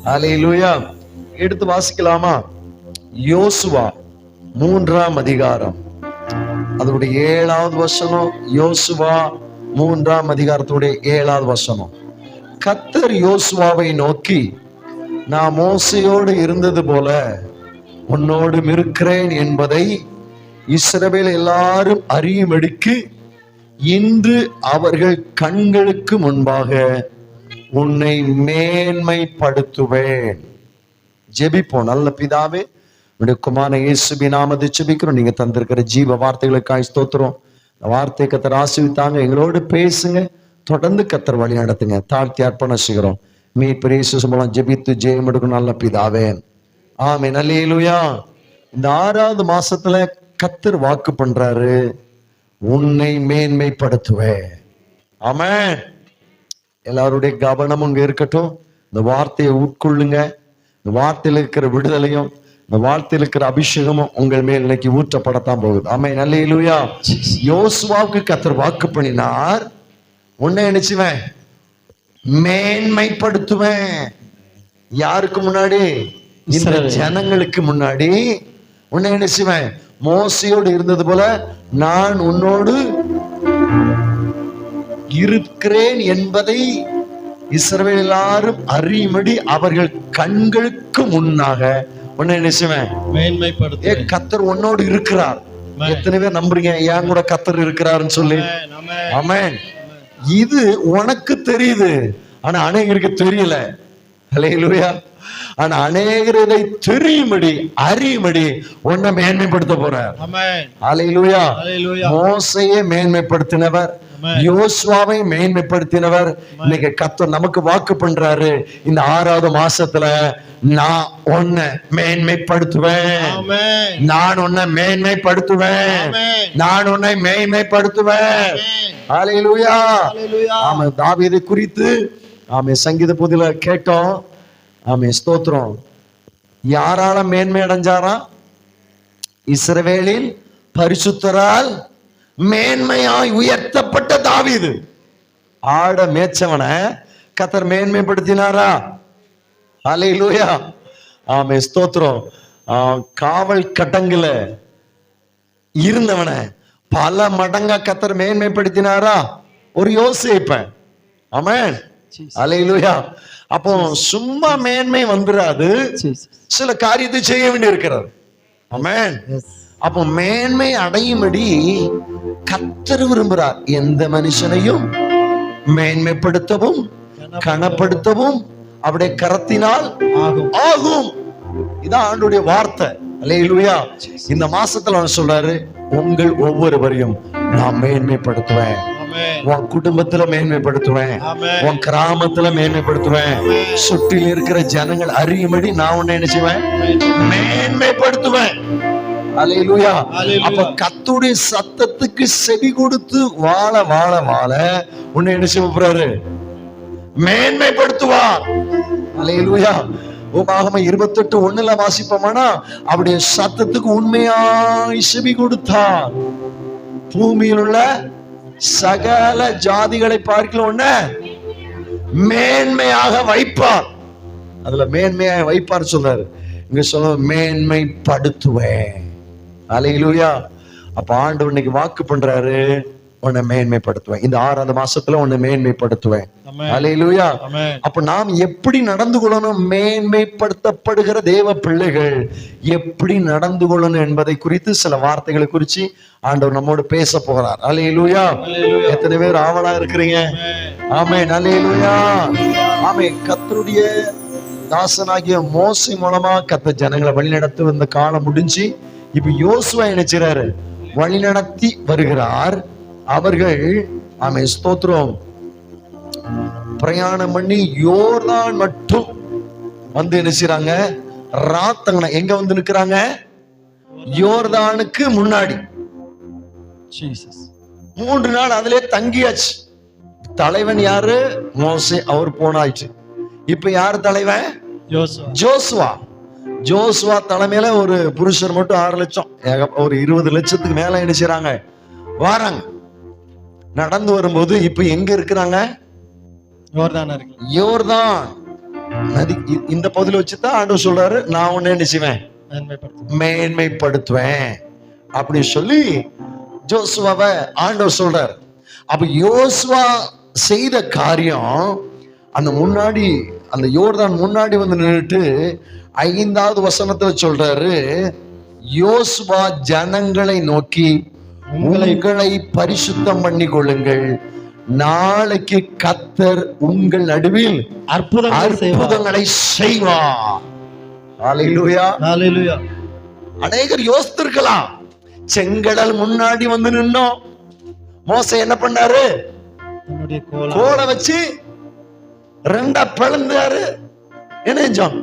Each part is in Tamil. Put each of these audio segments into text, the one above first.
அல்லேலூயா. எடுத்து வாசிக்கலாமா? யோசுவா 3ஆம் அதிகாரம், அதனுடைய 7வது வசனம். யோசுவா 3ஆம் அதிகாரத்துடைய 7வது வசனம். கர்த்தர் யோசுவாவை நோக்கி, நான் மோசையோடு இருந்தது போல உன்னோடும் இருக்கிறேன் என்பதை இஸ்ரவேல் எல்லாரும் அறியும்படிக்கு இன்று அவர்கள் கண்களுக்கு முன்பாக உன்னை மேன்மைப்படுத்துவேன். ஜெபிப்போம். நல்ல பிதாவே, உடைய குமாரன் இயேசுவின் நாமத்தை ஜெபிக்கிறோம். நீங்க தந்திருக்கிற ஜீவ வார்த்தைகளுக்காய் ஸ்தோத்திரம். வார்த்தை கர்த்தர் ஆசீர்வதித்தாங்க. எங்களோடு பேசுங்க, தொடர்ந்து கர்த்தர் வழி நடத்துங்க. தாழ்த்தி அர்ப்பணம் செய்கிறோம். மீட்பர் இயேசு மூலம் ஜெபித்து ஜெயம் எடுக்கும் நல்ல பிதாவே, ஆமென். அல்லேலூயா. இந்த 6வது மாசத்துல கர்த்தர் வாக்கு பண்றாரு, உன்னை மேன்மைப்படுத்துவேன். ஆமென். எல்லாருடைய கவனமும் இங்க இருக்கட்டும். இந்த வார்த்தையை உட்கொள்ளுங்க. இந்த வார்த்தையில் இருக்கிற விடுதலையும் இந்த வார்த்தையில் இருக்கிற அபிஷேகமும் உங்கள் மேல் இன்னைக்கு ஊற்றப்படத்தான் போகுது. ஆமென். அல்லேலூயா. யோசுவாவுக்கு கர்த்தர் வாக்கு பண்ணினார், உன்னை நினைச்சுவேன் மேன்மைப்படுத்துவேன். யாருக்கு முன்னாடி? இந்த ஜனங்களுக்கு முன்னாடி. உன்னை நினைச்சுவேன் மோசையோடு இருந்தது போல நான் உன்னோடு இருக்கிறேன் என்பதை இஸ்ரவேல் எல்லாரும் அறியும்படி அவர்கள் கண்களுக்கு முன்னாக உன்னை நினைச்சுவேன் மேன்மைப்படுத்துவேன். கர்த்தர் உன்னோடு இருக்கிறார். எத்தனை பேர் நம்புறீங்க என் கூட கர்த்தர் இருக்கிறாருன்னு சொல்லி? ஆமென். இது உனக்கு தெரியுது, ஆனா அநேகருக்கு தெரியல. அல்லேலூயா. ஆனா அநேகரை தெரியும்படி அறியும்படி உன்னை மேன்மைப்படுத்த போறார். அல்லேலூயா. மோசையை மேன்மைப்படுத்தினவர், யோசுவாவை மேன்மைப்படுத்தினவர். இன்னைக்கு கர்த்தர் நமக்கு வாக்கு பண்றாரு, இந்த 6வது மாசத்துல நான் உன்னை மேன்மைப்படுத்துவேன், நான் உன்னை மேன்மைப்படுத்துவேன், நான் உன்னை மேன்மைப்படுத்துவேன். அல்லேலூயா. ஆமா, தாவீதை குறித்து ஆமே சங்கீத புதில கேட்டோம். ஆமே, ஸ்தோத்திரம். யாரால மேன்மை அடைஞ்சாரா? இஸ்ரவேலின் பரிசுத்தரால் மேன்மையாய் உயர்த்தப்பட்ட தாவீது. ஆட மேய்ச்சவனை கர்த்தர் மேன்மைப்படுத்தினாரா? அல்லேலூயா. ஆமே, ஸ்தோத்திரம். காவல் கட்டங்குல இருந்தவனை பல மடங்கா கர்த்தர் மேன்மைப்படுத்தினாரா? ஒரு யோசிப்பேன். ஆமென். அல்லேலூயா. அப்போ சும்மா மேன்மை வந்துராது, சில காரியத்தை செய்ய வேண்டி இருக்கிறது. ஆமென். அப்போ மேன்மை அடையும்படி கர்த்தர் விரும்புகிறார். எந்த மனுஷனையும் மேன்மைப்படுத்தவும் கனப்படுத்தவும் அவருடைய கரத்தினால் ஆகும். இதான் ஆண்டவருடைய வார்த்தை. அல்லேலூயா. இந்த மாசத்துல அவன் சொல்றாரு, உங்கள் ஒவ்வொருவரையும் நான் மேன்மைப்படுத்துவேன். உன் குடும்பத்துல மேன்மைப்படுத்துவேன், உன் கிராமத்துல மேன்மைப்படுத்துவேன், சுற்றில் இருக்கிற ஜனங்கள் அறியும்படி நான் உன்னை என்ன செய்வேன்? மேன்மைப்படுத்துவேன். அல்லேலூயா. அப்ப கர்த்தருடைய சத்தத்துக்கு செவி கொடுத்து வாழ வாழ வாழ உன்னை என்ன செய்ய போறாரு? மேன்மைப்படுத்துவார். அல்லேலூயா. உபாகமம் 28:1 வாசிப்போமானா, அவருடைய சத்தத்துக்கு உண்மையாய் செவி கொடுத்தார். பூமியில் உள்ள சகல ஜாதிகளை பார்க்கல ஒண்ண மேன்மையாக வைப்பார். அதுல மேன்மையாக வைப்பார் சொல்றாரு. இங்க சொல்ல மேன்மைப்படுத்துவேன். அல்லேலூயா. அப்ப ஆண்டவர் இன்னைக்கு வாக்கு பண்றாரு, உன்னை மேன்மைப்படுத்துவேன். இந்த 6வது மாசத்துல உன்னை மேன்மைப்படுத்துவேன். அல்லேலூயா. அப்ப நாம் எப்படி நடந்து கொள்ளணும்? மேன்மைப்படுத்தப்படுகிற தேவ பிள்ளைகள் எப்படி நடந்து கொள்ளணும் என்பதை குறித்து சில வார்த்தைகளை குறித்து ஆண்டவர் நம்மோடு பேச போகிறார். அல்லேலூயா. எத்தனை பேர் ஆவலா இருக்கிறீங்க? ஆமென். அல்லேலூயா. ஆமென். கர்த்தருடைய தாசனாகிய மோசே மூலமா கர்த்தர் ஜனங்களை வழி நடத்தும் இந்த காலம் முடிஞ்சு இப்ப யோசுவா நினைச்சாரு வழி நடத்தி வருகிறார். அவர்கள் ஆமென், ஸ்தோத்திரம், பிரயாணம் பண்ணி யோர்தான் மட்டும் வந்து என்ன செய்றாங்க? ராத்தங்கன எங்க வந்து நிக்கிறாங்க? யோர்தானுக்கு முன்னாடி. 3 நாள் அதிலே தங்கியாச்சு. தலைவன் யாரு? மோசே. அவர் போனாச்சு. இப்ப யாரு தலைவன்? ஜோசுவா. ஜோசுவா தலைமையில ஒரு புருஷர் மட்டும் 6 லட்சம், ஒரு 20 லட்சத்துக்கு மேல என்ன செய்றாங்க? வாராங்க. நடந்து வரும்போது இப்ப எங்க இருக்கிறாங்க? யோர்தான். நதி இந்த பகுதியில் வச்சுதான் ஆண்டவர் சொல்றாரு, நான் உன்னை என்ன செய்வேன், மேன்மைப்படுத்துவேன் அப்படி சொல்லி யோசுவாவை ஆண்டவர் சொல்றாரு. அப்ப யோசுவா செய்த காரியம், அந்த முன்னாடி அந்த யோர்தான் முன்னாடி வந்து நின்றுட்டு 5வது வசனத்துல சொல்றாரு, யோசுவா ஜனங்களை நோக்கி உங்களை பரிசுத்தம் பண்ணி கொள்ளுங்கள், நாளைக்கு கர்த்தர் உங்கள் நடுவில் அற்புதங்களை செய்வார். ஹல்லேலூயா, ஹல்லேலூயா. அநேகர் யோசித்திருக்கலாம், செங்கடல் முன்னாடி வந்து நின்னோம், மோசே என்ன பண்ணாரு, கோலை வச்சு 2 பிளந்தாரு. என்ன செஞ்சான்?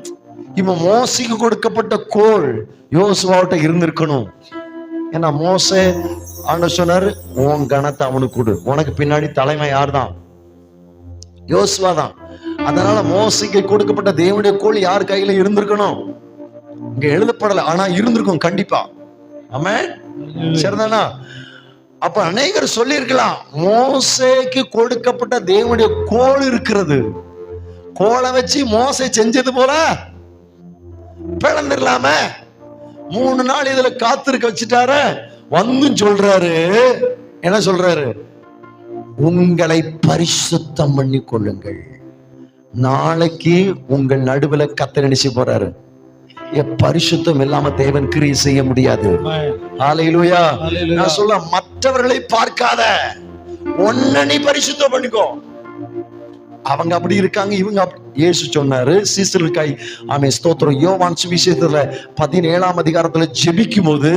இவன் மோசைக்கு கொடுக்கப்பட்ட கோல் யோசுவாவிட்ட இருந்திருக்கணும். ஏன்னா மோசே ஆண்டவர் சொன்னாரு, உன் கணத்தை அவனுக்கு கொடு, உனக்கு பின்னாடி தலைமை யார் தான், யோசுவா தான். அதனால மோசைக்கு கொடுக்கப்பட்ட தேவனுடைய கோல் யார் கையில இருந்திருக்கணும், இங்க எழுதப்படல, ஆனா இருந்திருக்கும் கண்டிப்பா. ஆமென், சரிதானா? அப்ப அநேகர் சொல்லி இருக்கலாம், மோசேக்கு கொடுக்கப்பட்ட தேவனுடைய கோல் இருக்கிறது, கோலை வச்சு மோசே செஞ்சது போல பிளந்துடலாம, 3 நாள் இதுல காத்திருக்க வச்சுட்டாரு. வந்து சொல்றாரு, என்ன சொல்றாரு, உங்களை பரிசுத்தம் பண்ணி கொள்ளுங்கள், நாளைக்கு உங்கள் நடுவுல கர்த்தர் நினைச்சு போறாரு. பரிசுத்தம் இல்லாம தேவன் கிரியை செய்ய முடியாது. ஹல்லேலூயா. நான் சொல்ல, மற்றவர்களை பார்க்காத, உன்னை நீ பரிசுத்தம் பண்ணிக்கோ. அவங்க அப்படி இருக்காங்க, இவங்க இயேசு சொன்னாரு சீசர்களுக்காய். ஆமென், ஸ்தோத்திரம். யோவான் சுவிசேஷத்துல 17ஆம் அதிகாரத்துல ஜெபிக்கும் போது,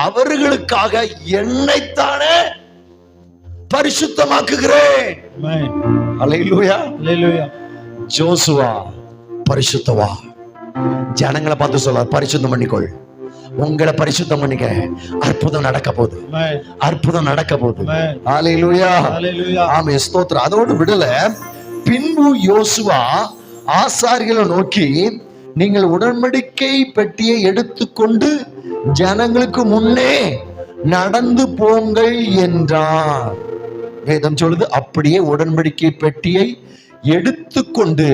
அவர்களுக்காக என்னைத்தானே பரிசுத்தமாக்குகிறேன். ஹல்லேலூயா, ஹல்லேலூயா. யோசுவா பரிசுத்தவா, ஜனங்களை பார்த்து சொல்ல, பரிசுத்தம் பண்ணிக்கொள், உங்களை பரிசுத்தம் பண்ணிக்க, அற்புதம் நடக்க போகுது, அற்புதம் நடக்க போகுது. ஹல்லேலூயா, ஆமென், ஸ்தோத்திரம். அதோடு விடல. பின்பு யோசுவா ஆசாரிகளை நோக்கி, நீங்கள் உடன்படிக்கை பெட்டியை எடுத்துக்கொண்டு ஜனங்களுக்கு முன்னே நடந்து போங்கள் என்றார். வேதம் சொல்லுது, அப்படியே உடன்படிக்கை பெட்டியை எடுத்துக்கொண்டு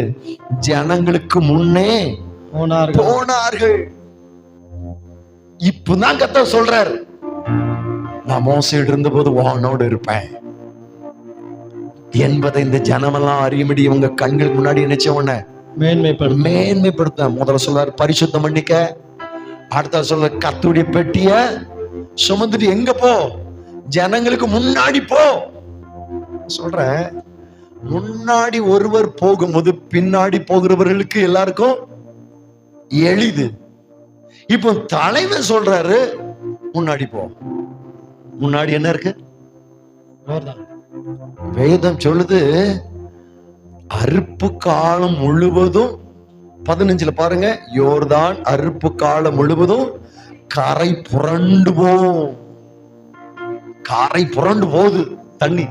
ஜனங்களுக்கு முன்னே போனார்கள். இப்பதான் கர்த்தர் சொல்றாரு, நான் மோசையிட்டு இருந்த போது உன்னோடு இருப்பேன் என்பதை இந்த ஜனமெல்லாம் அறியும்படி உங்க கண்களுக்கு முன்னாடி நினைச்ச உடனே மேன்மைப்படுத்த. முதல்ல சொல்றாரு பரிசுத்தம் பண்ணிக்க, அடுத்த சொல்ற கர்த்தருடைய பெட்டிய சுமந்துட்டு எங்க போ, ஜனங்களுக்கு முன்னாடி போ. சொல்றேன், முன்னாடி ஒருவர் போகும்போது பின்னாடி போகிறவர்களுக்கு எல்லாருக்கும் எளிது. இப்போ தலைவர் சொல்றாரு, முன்னாடி போ. முன்னாடி என்ன இருக்கு? வேதம் சொல்லுது, அறுப்பு காலம் முழுவதும் 15 பாருங்க, யோர்தான் அறுப்பு காலம் முழுவதும் கரை புரண்டு போகும். கரை புரண்டு போகுது தண்ணி.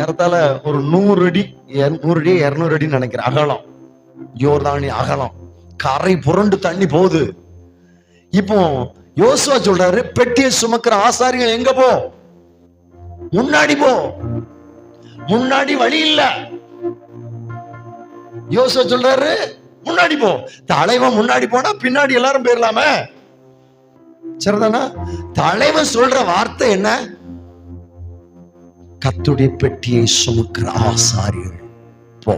ஏறத்தால ஒரு 100 அடி 200 அடி நினைக்கிறேன் அகலம், யோர்தானி அகலம். கரை புரண்டு தண்ணி போகுது. இப்போ யோசுவா சொல்றாரு, பெட்டியை சுமக்கிற ஆசாரிகள் எங்க போ, முன்னாடி போ. முன்னாடி வழி இல்ல. யோசுவா சொல்றாரு, முன்னாடி போ. தலைவன் முன்னாடி போனா பின்னாடி எல்லாரும் போயிடலாமே, சரிதானா? தலைவன் சொல்ற வார்த்தை என்ன? கர்த்தருடைய பெட்டியை சுமக்கிற ஆசாரிகள் போ.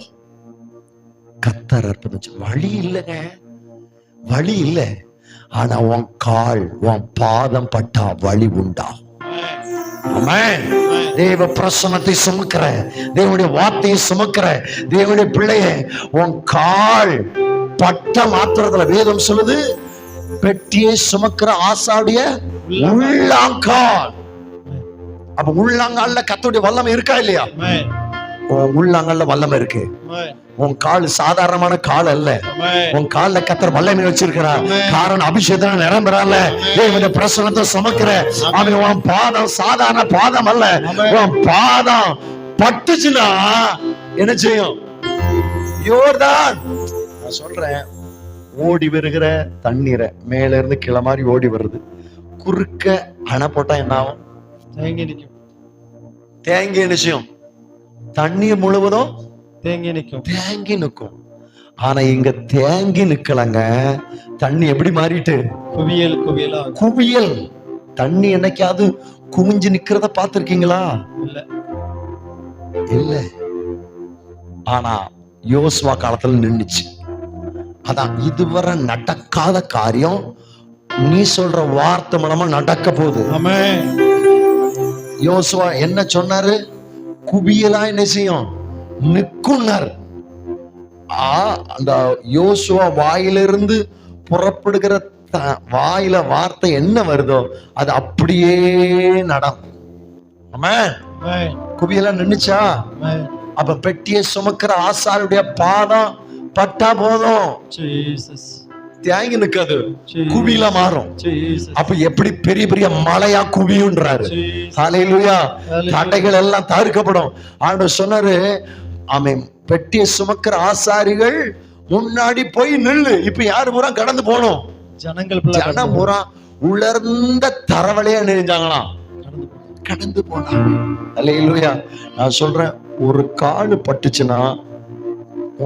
கர்த்தர் அற்புதம். வழி இல்லைங்க, வழி இல்லை. ஆனா உன் கால், உன் பாதம் பட்டா வழி உண்டா? ஆமென். தேவ பிரசன்னத்தை சுமக்கிற, தேவனுடைய வார்த்தையை சுமக்கிற தேவனுடைய பிள்ளைய, உன் கால் பட்ட மாத்திரத்துல வேதம் சொல்லுது, பெட்டியை சுமக்கிற ஆசாரிய உள்ளாங்கால். அப்ப உள்ளாங்கால்ல கர்த்தருடைய வல்லமை இருக்கா இல்லையா? உள்ளாங்கல்ல வல்லமை இருக்கு. உன் கால் சாதாரணமான கால் அல்ல, உன் கால்ல கர்த்தர் வல்லமை வச்சிருக்கிறார். காரணம் அபிஷேகத்துல நிரம்புறான்ல, தேவனுடைய பிரசன்னத்தை சுமக்கிற அவன். உன் பாதம் சாதாரண பாதம் அல்ல, உன் பாதம் பட்டுச்சுன்னா என்ன செய்யும்? யோர்தான். நான் சொல்றேன், ஓடி வருகிற தண்ணீரை மேல இருந்து கிளை மாதிரி ஓடி வருது, குறுக்க அணை போட்டா என்ன ஆகும்? தேங்கி நிச்சயம் தண்ணீர் முழுவதும் தேங்கி நிற்கும். ஆனா இங்க தேங்கி நிக்கலங்க, தண்ணி எப்படி மாறிட்டு குவியல் குவியலா குவியல். தண்ணி என்னைக்காவது குமிஞ்சு நிக்கிறத பார்த்திருக்கீங்களா? இல்ல. ஆனா யோசுவா காலத்துல நின்னுச்சு. அதான் இதுவரை நடக்காத காரியம் நீ சொல்ற வார்த்தை மூலமா நடக்க போகுது. யோசுவா என்ன சொன்னாரு? குவியலா என்ன செய்யும்? நிக்குன்னார். அந்த யோசுவா வாயிலிருந்து புறப்படுகிற வாயில வார்த்தை என்ன வருதோ அது அப்படியே நடக்கும். ஆமென். குவியலா நின்னுச்சா? அப்ப பெட்டியை சுமக்கிற ஆசாருடைய பாதம் பட்டா போதும், தேங்கி நிக்காது, குவியலா மாறும். அப்ப எப்படி பெரிய பெரிய மலையா குவியுன்றாரு. ஹல்லேலூயா. தடைகள் எல்லாம் தவிர்க்கப்படும். ஆண்டவர் சொன்னாரு, ஆமென், பெட்டியை சுமக்கிற ஆசாரிகள் முன்னாடி போய் நில்லு. இப்ப யாரு பூரா கடந்து போனோம்? ஜனம் பூரா உலர்ந்த தரவலையா நெறிஞ்சாங்களாம், கடந்து போனாங்க. ஹல்லேலூயா. நான் சொல்றேன், ஒரு காலு பட்டுச்சுன்னா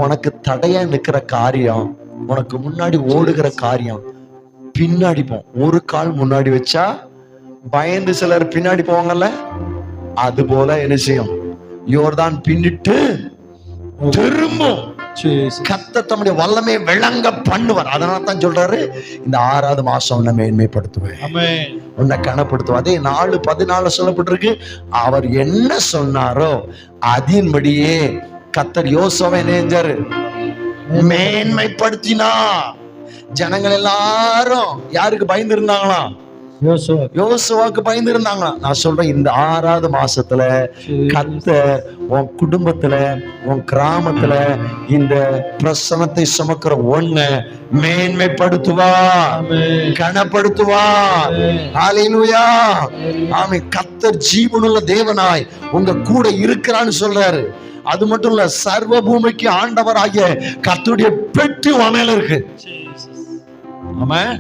உனக்கு தடையா நிக்கிற காரியம், உனக்கு முன்னாடி ஓடுகிற காரியம் பின்னாடி போம். ஒரு கால் முன்னாடி வச்சா பயந்து சிலர் பின்னாடி போவாங்கல்ல, அது போல என்ன செய்யும்? யோர்தான் பின்னிட்டு திரும்பும். கர்த்தர் தம்முடைய வல்லமை விளங்க பண்ணுவார். அதனால தான் சொல்றாரு, இந்த 6வது மாசம் உன்னை மேன்மைப்படுத்துவேன், உன்னை கனப்படுத்துவேன். அதே 4:14 சொல்லப்பட்டிருக்கு, அவர் என்ன சொன்னாரோ அதன்படியே கர்த்தர் யோசுவாவை நெஞ்சாரு, மேன்மைப்படுத்தினா. ஜனங்கள் எல்லாரும் யாருக்கு பயந்து இருந்தாங்களாம்? யோசுவாவுக்கு பயந்து இருந்தாங்க. நான் சொல்றேன், இந்த 6வது மாசத்துல கர்த்தர் உன் குடும்பத்துல, உன் கிராமத்துல இந்த பிரசனத்தை சுமக்கிற ஒண்ண மேன்மைப்படுத்துவா, கனப்படுத்துவா. ஹல்லேலூயா. ஆமென். கர்த்தர் ஜீவனுள்ள தேவனாய் உங்க கூட இருக்கிறான்னு சொல்றாரு. அது மட்டும் இல்ல, சர்வ பூமிக்கு ஆண்டவர் ஆகிய கர்த்தருடைய பெட்டி உன் மேல இருக்கு. ஆமென்.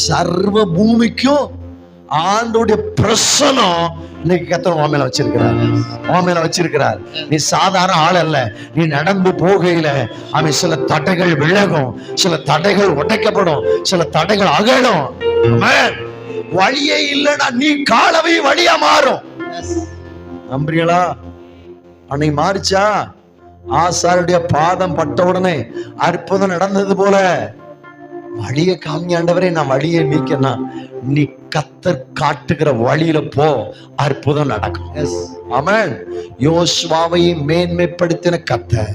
சர்வ பூமிக்கும் ஆண்டோடைய பிரசனம் இன்னைக்கு கர்த்தர் உன் மேல வச்சிருக்கிறார், உன் மேல வச்சிருக்கிறார். நீ சாதாரண ஆள் அல்ல. நீ நடந்து போகையில அவன் சில தடைகள் விலகும், சில தடைகள் உடைக்கப்படும், சில தடைகள் அகலும். வழியே இல்லைன்னா நீ காலவை வழியா மாறும். நம்புறீங்களா? அன்னைக்கு மாறிச்சா? ஆசாருடைய பாதம் பட்ட உடனே அற்புதம் நடந்தது போல. வழியை காமி ஆண்டவரே, நான் வழியை நீக்கனா, நீ கர்த்தர் காட்டுகிற வழியில போ, அற்புதம் நடக்கும். ஆமென். யோசுவாவை மேன்மைப்படுத்தின கர்த்தர்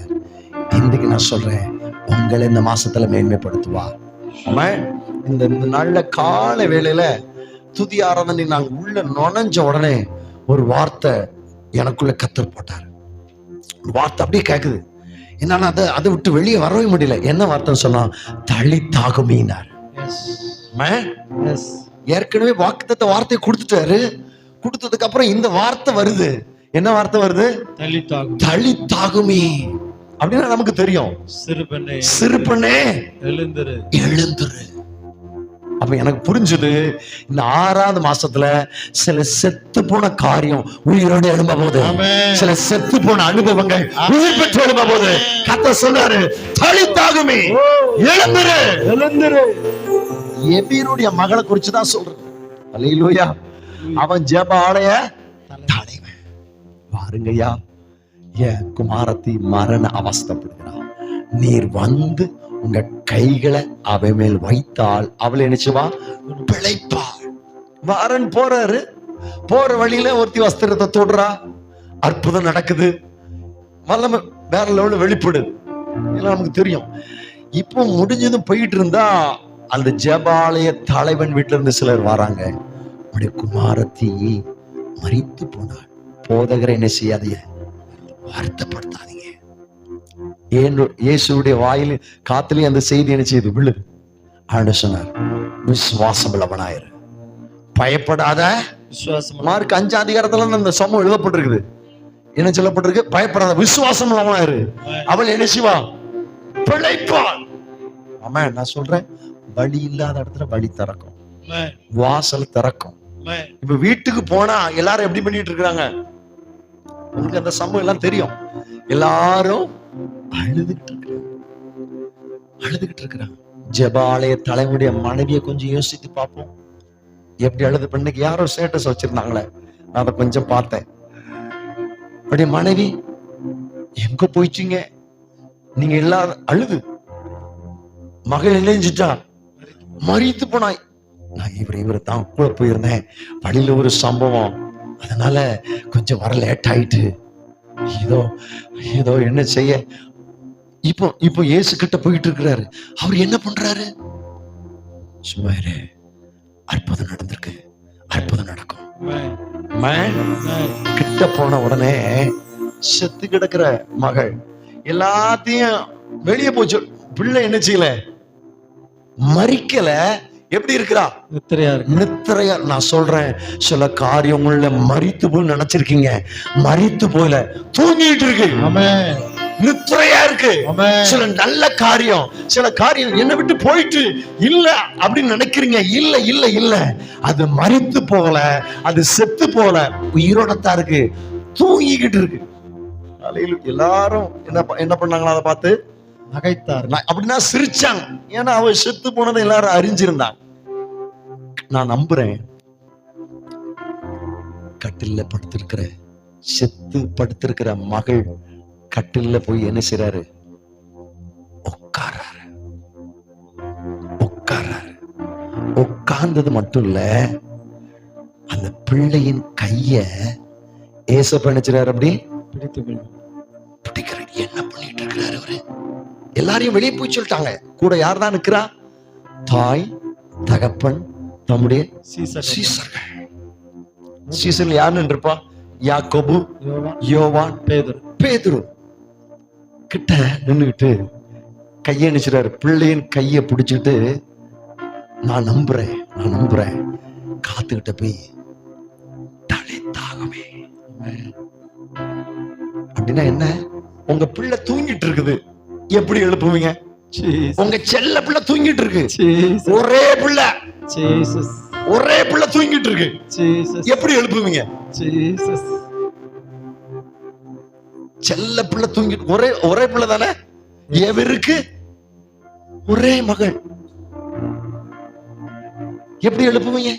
இன்னைக்கு நான் சொல்றேன், உங்களை இந்த மாசத்துல மேன்மைப்படுத்துவா. ஆமென். இந்த நல்ல கால வேளையில துதி ஆராதனை நாங்க உள்ள நுழைஞ்ச உடனே ஒரு வார்த்தை எனக்குள்ள கர்த்தர் போட்டார். வார்த்தை அப்படியே கேக்குது. என்னன்னா அதை விட்டு வெளியே வரவே முடியல. என்ன வார்த்தைன்னு சொன்னா, தளித்தாகுமீனார். ஏற்கனவே வாக்குத்தத்த வார்த்தையை கொடுத்துட்டாரு. கொடுத்ததுக்கு அப்புறம் இந்த வார்த்தை வருது. என்ன வார்த்தை வருது? தளித்தாகுமே. அப்படின்னா நமக்கு தெரியும், சிறு பெண்ணே எழுந்துரு, எழுந்துரு. அப்ப எனக்கு புரிஞ்சது, இந்த 6வது மாசத்துல சில செத்து போன காரியம் உயிரோடு எழும்ப போது, சில செத்து போன அனுபவங்கள் உயிர் பெற்று எழும்ப போது கர்த்தர் சொன்னாரு, தளித்தாகுமே, எழுந்துரு, எழுந்துரு. எபிரோடைய மகளை குறிச்சுதான் சொல்றேன். அல்லேலூயா. அவன் ஜெப ஆலய தலைவன். பாருங்கய்யா, என் குமாரத்தி மரண அவஸ்தைப்படுகிறான். நீர் வந்து உங்க கைகளை அவ மேல் வைத்தால் அவளை நினைச்சுவா பிழைப்பாள். வாரன் போறாரு, போற வழியில ஒருத்தி வஸ்திரத்தை தொடுறா, அற்புதம் நடக்குது, வல்லமை வேற லெவல்ல வெளிப்படுது. இதெல்லாம் நமக்கு தெரியும். இப்போ முடிஞ்சதும் போயிட்டு இருந்தா அந்த ஜெபாலய தலைவன் வீட்டுல இருந்து சிலர் வராங்க. உடைய குமாரத்தி மரித்து போனாள். போதகரை என்ன செய்யாதீங்க, வருத்தப்படுத்தாதீங்க. இயேசுடைய வாயில காத்துலயும் அந்த செய்தி என்ன செய்யுது, விழுது. ஆண்டவர் சொன்னார், விசுவாசம் உள்ளவனாயிரு, பயப்படாத. மார்க் 5 அதிகாரத்துல அந்த சம்பவம் எழுதப்பட்டிருக்குது. என்ன சொல்லப்பட்டிருக்கு? பயப்படாத, விசுவாசம் உள்ளவனாயிரு, அவள் என்ன செய்வா, பிழைப்பாள். ஆமா, நான் சொல்றேன், வழி இல்லாத இடத்துல வழி திறக்கும், வாசல் திறக்கும். இப்ப வீட்டுக்கு போனா எல்லாரும் எப்படி பண்ணிட்டு இருக்காங்க? உங்களுக்கு அந்த சம்பவம் எல்லாம் தெரியும். எல்லாரும் அழுதுகிட்டு இருக்கிறாங்க. ஜெபாலய தலைவனுடைய மனைவியை கொஞ்சம் யோசித்து பார்ப்போம். எப்படி அழுது பெண்ணுக்கு யாரோ ஸ்டேட்டஸ் வச்சிருந்தாங்களே, நான் அதை கொஞ்சம் பார்த்தேன். அப்படியே மனைவி எங்க போயிட்டீங்க நீங்க எல்லாரும் அழுது, மகள் இணைஞ்சிட்டா, மறித்து போனாய். நான் இவரை தான் கூட போயிருந்தேன், வழியில ஒரு சம்பவம், அதனால கொஞ்சம் வர லேட் ஆயிட்டு, ஏதோ என்ன செய்ய. இப்போ இயேசு கிட்ட போயிட்டு இருக்கிறாரு. அவர் என்ன பண்றாரு? சும்மா இரு, அற்புதம் நடந்திருக்கு, அற்புதம் நடக்கும். கிட்ட போன உடனே செத்து கிடக்கிற மகள் எல்லாத்தையும் வெளியே போச்சு. பிள்ளை என்ன செய்யல, மறிக்கல, எப்படி இருக்கிறா? நித்திரையா. நான் சொல்றேன், சில காரியங்கள்ல மரித்து போய் நினைச்சிருக்கீங்க, மரித்து போல தூங்கிட்டு இருக்கு, நித்திரையா இருக்கு. சில நல்ல காரியம், சில காரியம் என்ன விட்டு போயிட்டு இல்ல அப்படின்னு நினைக்கிறீங்க. இல்ல இல்ல இல்ல, அது மரித்து போகல, அது செத்து போல, உயிரோடத்தான் இருக்கு, தூங்கிக்கிட்டு இருக்கு. எல்லாரும் என்ன பண்ணாங்களா? அதை பார்த்து நகைத்தார். அப்படின்னா சிரிச்சாங்க. ஏன்னா அவ செத்து போனதை எல்லாரும் அறிஞ்சிருந்தாங்க. நான் நம்புறேன், கட்டில்ல படுத்திருக்கிற, செத்து படுத்திருக்கிற மகள் கட்டில்ல போய் என்ன செய்றாரு? உட்கார்றாரு. உட்கார்ந்தது மட்டும் இல்ல, அந்த பிள்ளையின் கைய ஏசப்ப நினைச்சாரு, அப்படி பிடிக்கிறாரு. என்ன பண்ணிட்டு இருக்கிறாரு அவரு? எல்லாரையும் வெளியே போய் சொல்லிட்டாங்க. கூட யார் தான் நிக்கிறா? தாய், தகப்பன், தம்முடைய சீசர்கள். சீசர்கள் யாருன்னு இருப்பா? யாக்கோபு, யோவான், பேதுரு. கிட்ட நின்னுகிட்டு கைய நினைச்சாரு. பிள்ளையின் கைய பிடிச்சிட்டு, நான் நம்புறேன், காத்துக்கிட்ட போய் தளித்தாகவே. அப்படின்னா என்ன? உங்க பிள்ளை தூங்கிட்டு இருக்குது, எப்படி எழுப்புவீங்க? உங்க செல்ல பிள்ளை தூங்கிட்டு இருக்கு, ஒரே பிள்ளை தூங்கிட்டு இருக்கு, எப்படி எழுப்புவீங்க? செல்ல பிள்ளை தூங்கிட்டு, ஒரே பிள்ளை தானே, எவருக்கு ஒரே மகள், எப்படி எழுப்புவீங்க?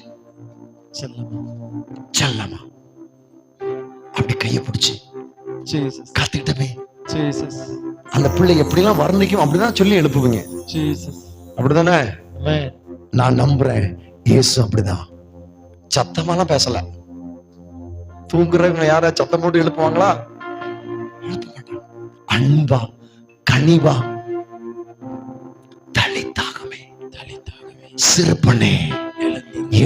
செல்லமா அப்படி கைய பிடிச்சு காத்துக்கிட்ட போய் அந்த பிள்ளை எப்படிலாம் வர்ணிக்கும் அப்படிதான் சொல்லி எழுப்புவீங்க. அப்படிதானே? நான் நம்புறேன், இயேசு அப்படிதான். சத்தமாலாம் பேசல. தூங்குறவங்க யார சத்தம் போட்டு எழுப்புவாங்களா? எழுப்ப மாட்டாங்க. அன்பா, கனிவா, தளித்தாகவே, சிறுபண்ணே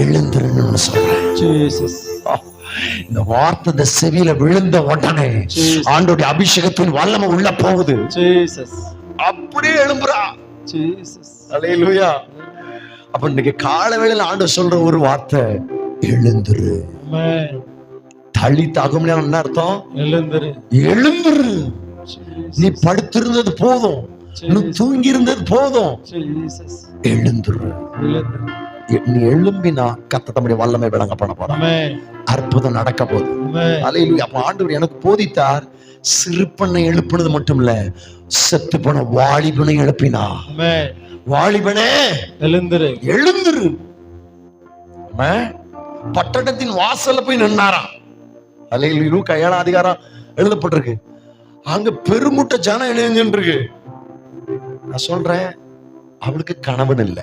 எழுந்திருன்னு சொல்றேன். இந்த வார்த்தை இந்த செவியில விழுந்த உடனே ஆண்டோடைய அபிஷேகத்தின் வல்லமை உள்ள போகுது. அப்படியே எழும்புறா. அல்லேலூயா. அப்ப இன்னைக்கு கால வேளையில ஆண்டவர் சொல்ற ஒரு வார்த்தை, எழுந்துரு. தளித்தாகும் என்ன அர்த்தம்? எழுந்துரு. நீ படுத்திருந்தது போதும், நீ தூங்கி இருந்தது போதும், எழுந்துரு. நீ எழும்பினா கர்த்தர் தம்முடைய வல்லமை விளங்க பண்ண போறார். அற்புதம் நடக்க போகுது. அல்லேலூயா. அப்ப ஆண்டவர் எனக்கு போதித்தார், சிறுபண்ணை எழுப்பினது மட்டும் இல்ல, செத்து போன வாலிபனை எழுப்பினா. வாலிபனே எழுந்துரு. பட்டணத்தின் வாசல்ல போய் நின்னாராம். அல்லேலூயா. லூக்கா 7ஆம் அதிகாரம் எழுதப்பட்டிருக்கு. அங்க பெருமுட்ட ஜனம் எழுந்துட்டு இருக்கு. நான் சொல்றேன், அவளுக்கு கணவன் இல்ல,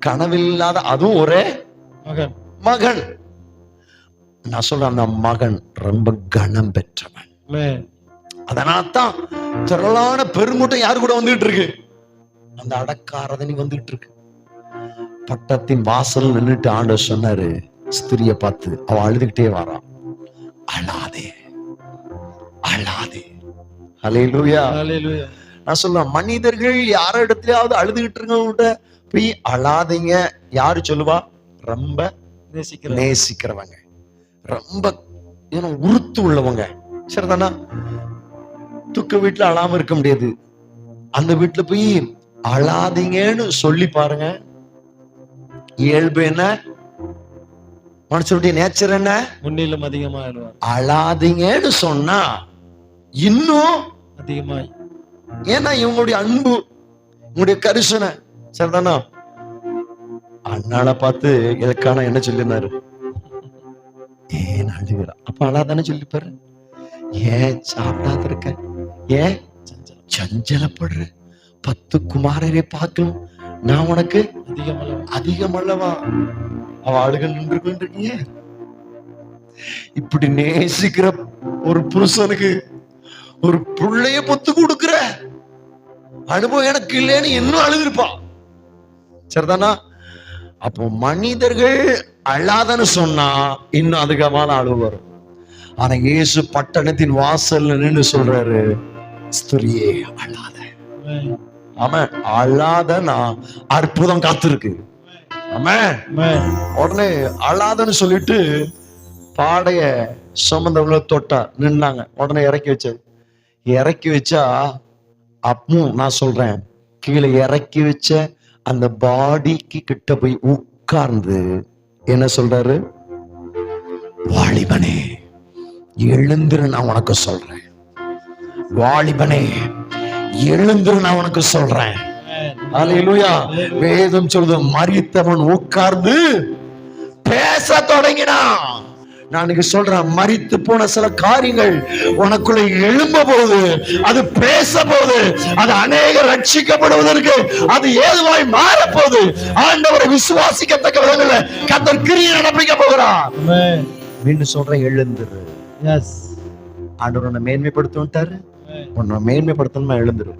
கனவில்லாத, அதுவும் ஒரே மகன். நான் சொல்றேன், அந்த மகன் ரொம்ப கனம் பெற்றவன். அதனால்தான் திரளான பெருங்கூட்டம் யாரு கூட வந்துட்டு இருக்கு? அந்த அடக்காரதனி வந்துட்டு இருக்கு. பட்டத்தின் வாசல் நின்னுட்டு ஆண்டவர் சொன்னாரு, ஸ்திரிய பார்த்து, அவ அழுதுகிட்டே வாரான், அழாதே, அழாதே. அல்லேலூயா. நான் சொல்லுவேன், மனிதர்கள் யார இடத்துலயாவது அழுதுகிட்டு இருக்க போய் அழாதீங்க. யாரு சொல்லுவா? ரொம்ப நேசிக்கிறவங்க, ரொம்ப உறுத்து உள்ளவங்க. சரிதானா? துக்க வீட்டுல அழாம இருக்க முடியாது. அந்த வீட்டுல போய் அழாதீங்கன்னு சொல்லி பாருங்க. இயல்பு என்ன? மனுஷனுடைய நேச்சர் என்ன? முன்னிலும் அதிகமா அழாதீங்கன்னு சொன்னா இன்னும் அதிகமாய். ஏன்னா இவங்களுடைய அன்பு, இவங்களுடைய கரிசனை. சரிதானா? அண்ணாளை பார்த்து எல்கானா என்ன சொல்லிருந்தாரு? ஏன் அழுகிறா? அப்ப அழாதானே சொல்லிப்பாரு. ஏன் சாப்பிடாத இருக்க? ஏன் சஞ்சலப்படுற? 10 குமாரரை பார்க்கணும், நான் உனக்கு அதிகமல்லவா? அவ அழுக நின்று கொண்டிருக்கீங்க. இப்படி நேசிக்கிற ஒரு புருஷனுக்கு ஒரு பிள்ளைய பொத்து கொடுக்கிற அனுபவம் எனக்கு இல்லைன்னு இன்னும் அழுதுருப்பா. சரிதானா? அப்போ மனிதர்கள் அழாதன்னு சொன்னா இன்னும் அதிகமான அழுவு வரும். ஆனா இயேசு பட்டணத்தின் வாசல்ல நின்னு சொல்றாரு, ஸ்திரியே அழாத. ஆமென். அழாதனா அற்புதம் காத்திருக்கு. ஆமென். உடனே அழாதன்னு சொல்லிட்டு பாடைய சுமந்தவங்கள தொட்டா நின்னாங்க. உடனே இறக்கி வச்சாரு. இறக்கி வச்சா அப்பவும் நான் சொல்றேன், கீழே இறக்கி வச்ச அந்த பாடிக்கு கிட்ட போய் உட்கார்ந்து என்ன சொல்றாரு? வாலிபனே எழுந்திரு, நான் உனக்கு சொல்றேன். வாலிபனே எழுந்திரு, நான் உனக்கு சொல்றேன். அல்லேலூயா. வேதம் சொல்லுது, மரித்தவன் உட்கார்ந்து பேச தொடங்கினான். நான் சொல்றேன், மரித்து போன சில காரியங்கள் உனக்குள்ள எழும்ப போகுது, அது பேச போகுது, அது அநேக ரட்சிக்கப்படுவதற்கு அது ஏதுவாய் மாற போகுது. ஆண்டவரை விசுவாசிக்கத்தக்க விதங்கள்ல கர்த்தர் கிரியை நடப்பிக்க போகிறார். மீண்டும் சொல்றேன், எழுந்துரு. ஆண்டவர் உன்னை மேன்மைப்படுத்துட்டாரு. உன்னை மேன்மைப்படுத்தணுமா? எழுந்துரு,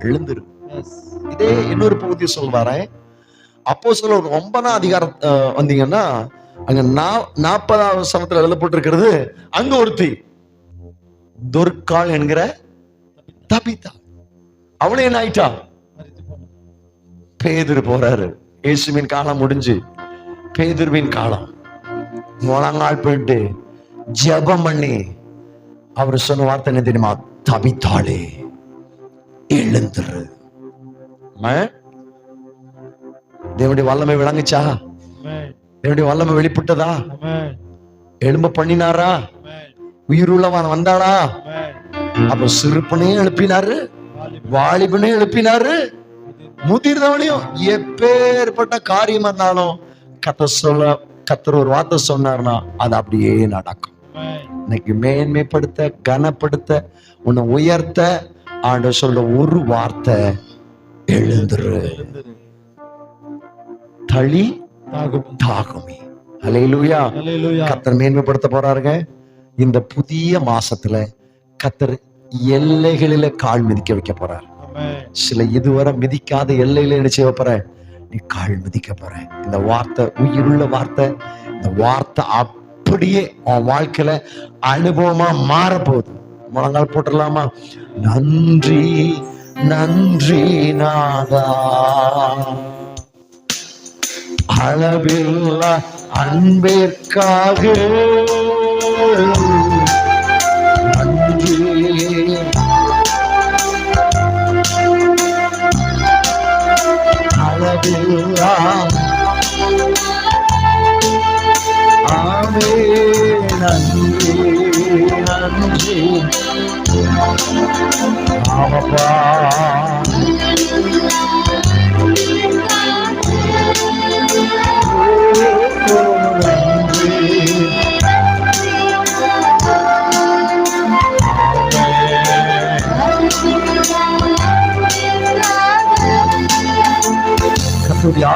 எழுந்துரு. இதே இன்னொரு பகுதியை சொல்வாரே, அப்போஸ்தலர் 9ஆம் அதிகாரம் வந்தீங்கன்னா அங்க 40வது வசனத்துல எழுதப்பட்டிருக்கிறது, அங்க ஒருத்தி தொர்க்காள் என்கிற தபித்தா, அவளே என்ன ஆயிட்டா? பேதுரு போறாரு. இயேசுவின் காலம் முடிஞ்சு பேதுருவின் காலம். முழங்கால் போயிட்டு ஜெபம் பண்ணி அவர் சொன்ன வார்த்தை என்ன தெரியுமா? தபித்தாளே எழுந்துரு. தேவனுடைய வல்லமை விளங்குச்சா? தேவனுடைய வல்லமை வெளிப்பட்டதா? எழும்ப பண்ணினாரா? உயிருள்ளவன் வந்தாளா? அப்ப சிறுப்பனையும் எழுப்பினாரு, வாலிபனையும் எழுப்பினாரு, முதிர்ந்தவனையும். எப்பேற்பட்ட காரியம் இருந்தாலும் கர்த்தர் ஒரு வார்த்தை சொன்னார்னா அது அப்படியே நடக்கும். இன்னைக்கு மேன்மைப்படுத்த, கனப்படுத்த, உன்னை உயர்த்த ஆண்டவர் சொல்ற ஒரு வார்த்தை, எழுந்துரு, தளி தாகுமே. அல்லேலூயா. கர்த்தர் மேன்மைப்படுத்த போறாருங்க. இந்த புதிய மாசத்துல கர்த்தர் எல்லைகளில கால் மிதிக்க வைக்க போறார். சில இதுவரை மிதிக்காத எல்லையில என்ன செய்ய போற? நீ கால் மிதிக்க போற. இந்த வார்த்தை உயிருள்ள வார்த்தை. இந்த வார்த்தை அப்படியே உன் வாழ்க்கையில அனுபவமா மாற போகுது. முழங்கால் போட்டுடலாமா? நன்றி நன்றி நாதா, அளவில்லா அன்பிற்காக நன்றி. அளவில்லா ஆமே நன்றி நன்றி ஆமப்பா.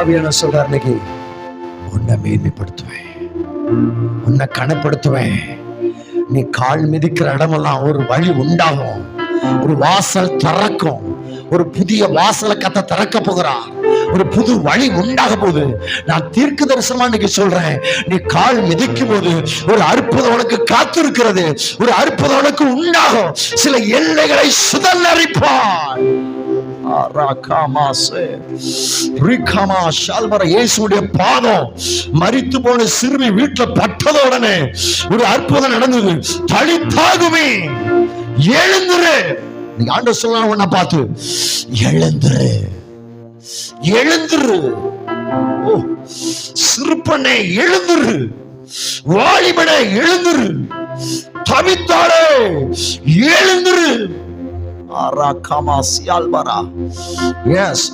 ஆவியான சொல்றார், இன்னைக்கு உன்னை மேன்மைப்படுத்துவேன், உன்னை கனப்படுத்துவேன். நீ கால் மிதிக்கிற இடமெல்லாம் ஒரு வழி உண்டாகும், ஒரு வாசல் திறக்கும், ஒரு புதிய வாசலை கத்த திறக்க போகிறார், ஒரு புது வழி உண்டாக போகுது. நான் தீர்க்க தரிசனமா இன்னைக்கு சொல்றேன், நீ கால் மிதிக்கும் போது ஒரு அற்புதம் உனக்கு காத்திருக்கிறது, ஒரு அற்புதம் உனக்கு உண்டாகும். சில எல்லைகளை சுதந்தரிப்பார். இயேசுடைய பாதம் மரித்து போன சிறுமி வீட்டுல பட்டத உடனே ஒரு அற்புதம் நடந்தது. தளித்தாகுமே, எழுந்துரு. நீ ஆண்டவர் சொல்றாங்க, உன்னை பார்த்து எழுந்துரு, எழுந்துரு. ஓ சிறுப்பனே எழுந்துரு, வாலிபனே எழுந்துரு, தவித்தாளே எழுந்துரு.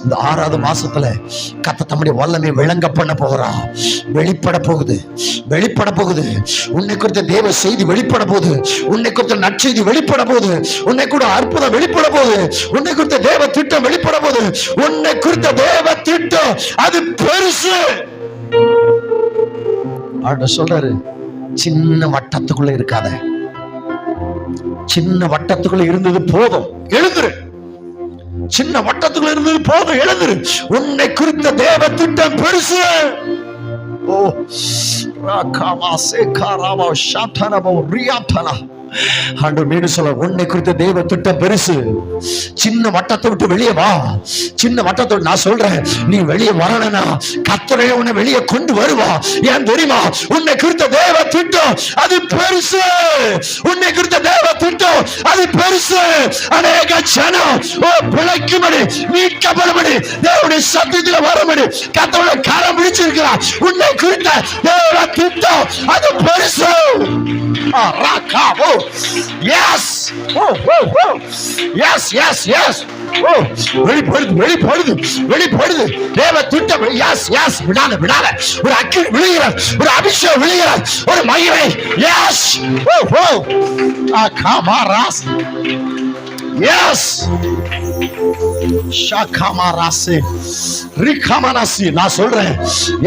இந்த 6வது மாசத்துல கர்த்தர் தம்முடைய வல்லமை விளங்க பண்ண போகிறா. வெளிப்பட போகுது, வெளிப்பட போகுது. உன்னை குறித்த தேவ செய்தி வெளிப்பட போகுது. உன்னை குறித்த நற்செய்தி வெளிப்பட போகுது. உன்னை கூட அற்புதம் வெளிப்பட போகுது. உன்னை குறித்த தேவ திட்டம் வெளிப்பட போகுது. உன்னை குறித்த தேவ திட்டம் அது பெருசு. ஆண்டவர் சொல்றாரு, சின்ன வட்டத்துக்குள்ள இருக்காத. சின்ன வட்டத்துக்குள்ள இருந்தது போதும், எழுந்துரு. சின்ன வட்டத்துக்குள்ள இருந்தது போதும், எழுந்துரு. உன்னை குறித்த தேவ திட்டம் பெருசு. ஓ ராகாமா சேகாராமா ஷாதனபோ ரியாதனா. ஆண்டவர் மீண்டும் சொல்ல, உன்னை குறித்த தேவ திட்டம் பெருசு. சின்ன வட்டத்தை விட்டு வெளியே வா. சின்ன வட்டத்தை நான் சொல்றேன், நீ வெளியே வரணும்னா கர்த்தரே உன்னை வெளியே கொண்டு வருவா. ஏன் தெரியுமா? உன்னை குறித்த தேவ திட்டம் அது பெருசு. உன்னை குறித்த தேவ திட்டம் அது பெருசு. அநேக ஜனம் பிழைக்கும்படி, மீட்கப்படும்படி, தேவனுடைய சத்தியத்தில் வரும்படி கர்த்தருடைய கரம் பிடிச்சிருக்கிறார். உன்னை குறித்த தேவ திட்டம் அது பெருசு. Yes. Oh, oh, oh. Yes, yes, yes. Oh, வெளிப்படுது, வெளிப்படுது, வெளிப்படுது. தேவ திட்டம். Yes, yes. விடாத, விடாத. ஒரு அக்கினி விழுகிறார், ஒரு அபிஷேகம் விழுகிறார், ஒரு மகிமை. Yes. Oh, oh. Akamaras. Yes. ஷாகாமாராசி ரிகாமானாசி. நான் சொல்றேன்,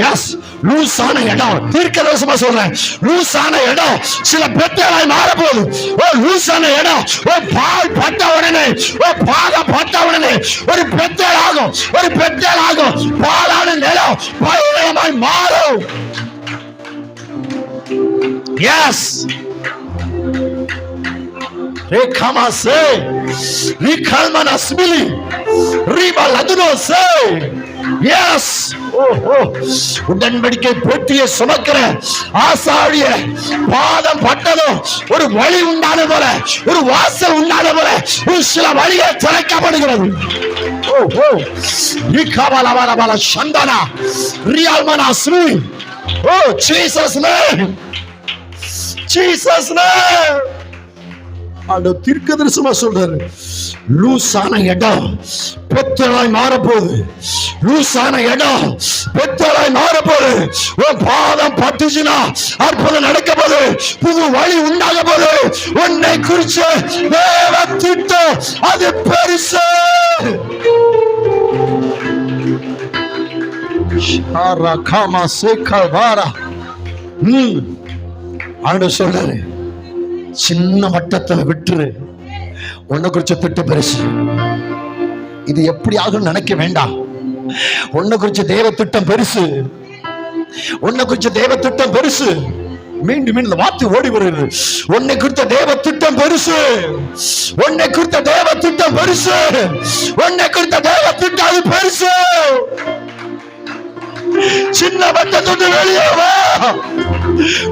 எஸ், லூசான இடம். தீர்க்கதரிசனமா சொல்றேன், லூசான இடம் சில பெத்தேலாய் மாற போகுது. ஓ லூசான இடம், ஓ பால் பட்ட உடனே, ஓ பாகம் பட்ட உடனே ஒரு பெத்தேல் ஆகும், ஒரு பெத்தேல் ஆகும். பாலான நிலம் பயிரமாய் மாறும். S. Rekamase, Rikalmanasmili, Ribaladunose. Yes. Oh, oh. உடன்படிக்கை பெட்டியை சுமக்கிற ஆசாரிய பாதம் பட்டதும் ஒரு வழி உண்டான போல, ஒரு வாசல் உண்டான போல ஒரு சில வழிகள் திறக்கப்படுகிறது. Oh, oh. Rikabalabala Shandana, Rialmanasmi. Oh, Jesus name. Jesus name. தீர்க்கதரிசனமா சொல்றாரு, லூசான இடம் பெத்தலாய் மாறப்போகுது. லூசான இடம் பெத்தலாய் மாறப்போகுது. உன் பாதம் பட்டுச்சுன்னா அற்புதம் நடக்க போகுது, புது வழி உண்டாக போகுது. உன்னை குறிச்ச தேவ திட்டம் அது பெருசு. ஆண்டவர் சொல்றாரு, சின்ன வட்டத்தை விட்டுரு. உன்னை குறிச்ச திட்டம் பெருசு. இது எப்படி ஆகும் நினைக்க வேண்டாம். உன்னை குறிச்ச தேவ திட்டம் பெருசு. உன்னை குறிச்ச தேவ திட்டம் பெருசு. மீண்டும் மீண்டும் வார்த்தை ஓடி வருகிறது. உன்னை குறித்த தேவ திட்டம் பெருசு. உன்னை குறித்த தேவ திட்டம் பெருசு. உன்னை குறித்த தேவ திட்டம் அது பெருசு. சின்ன வட்டத்தோடு வெளியே வா.